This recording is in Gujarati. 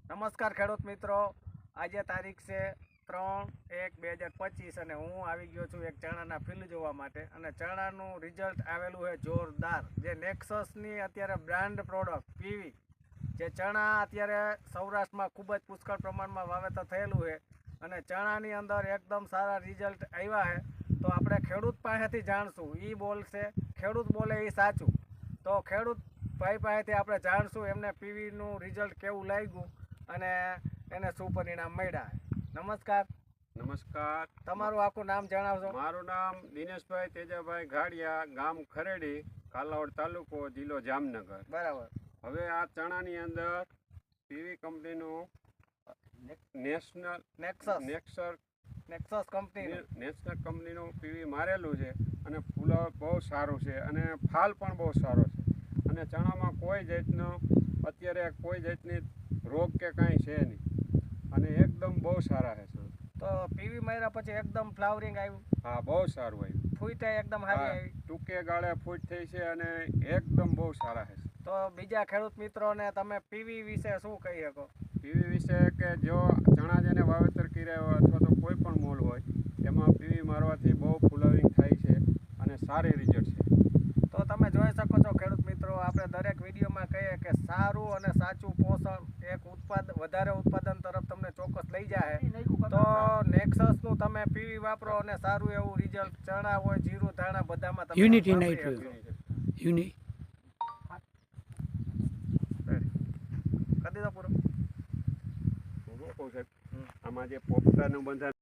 નમસ્કાર ખેડૂત મિત્રો, આજે તારીખ છે 3/1/2025 અને હું આવી ગયો છું એક ચણાના ફીલ્ડ જોવા માટે. અને ચણાનું રિઝલ્ટ આવેલું છે જોરદાર. જે નેક્સસની અત્યારે બ્રાન્ડ પ્રોડક્ટ પીવી, જે ચણા અત્યારે સૌરાષ્ટ્રમાં ખૂબ જ પુષ્કળ પ્રમાણમાં વાવેતર થયેલું છે અને ચણાની અંદર એકદમ સારા રિઝલ્ટ આવ્યા છે. તો આપણે ખેડૂત પાસેથી જાણશું, એ બોલશે, ખેડૂત બોલે એ સાચું. તો ખેડૂત ભાઈ પાસેથી આપણે જાણશું એમને પીવીનું રિઝલ્ટ કેવું લાગ્યું અને એને શું પરિણામ મળ્યા. નમસ્કાર. નમસ્કાર. તમારું આખું નામ જણાવશો? મારું નામ દિનેશભાઈ તેજાભાઈ ઘાડિયા, ગામ ખરેડી, કાલાવડ તાલુકો, જિલ્લો જામનગર. બરાબર. હવે આ ચણાની અંદર પીવી કંપનીનું નેક્સસ કંપનીનું પીવી મારેલું છે અને ફૂલો બહુ સારું છે અને ફાલ પણ બહુ સારો છે અને ચણામાં કોઈ જાતનો અત્યારે કોઈ જાતની રોગ કે કાંઈ છે નહીં અને એકદમ બહુ સારા છે સર. તો પીવી માર્યા પછી એકદમ ફ્લાવરિંગ આવ્યું? હા, બહુ સારું આવ્યું. ફૂટ એકદમ સારી આવી? ટૂંકે ગાળે ફૂટ થઈ છે અને એકદમ બહુ સારા છે. તો બીજા ખેડૂત મિત્રોને તમે પીવી વિશે શું કહી શકો? પીવી વિશે કે જો ચણા જેને વાવેતર કર્યા હોય અથવા તો કોઈ પણ મોલ હોય એમાં પીવી મારવાથી બહુ ફ્લાવરિંગ થાય છે અને સારી રિઝલ્ટ છે. તો તમે જોઈ શકો છો ખેડૂત મિત્રો, આપણે દરેક વિડીયોમાં કહીએ કે સારું અને સાચું પોષણ એક વધારે ઉત્પાદન તરફ તમને ચોક્કસ લઈ જાય. તો નેક્સસનું તમે પીવી વાપરો અને સારું એવું રિઝલ્ટ ચણા હોય, જીરું, ધાણા બધામાં તમે યુનિટી વાપરી નાઇટ્રોજન શકો. યુનિ કરી દો પૂરો. હું શું કહું સાહેબ, આમાં જે પોપટાનું બંધારણ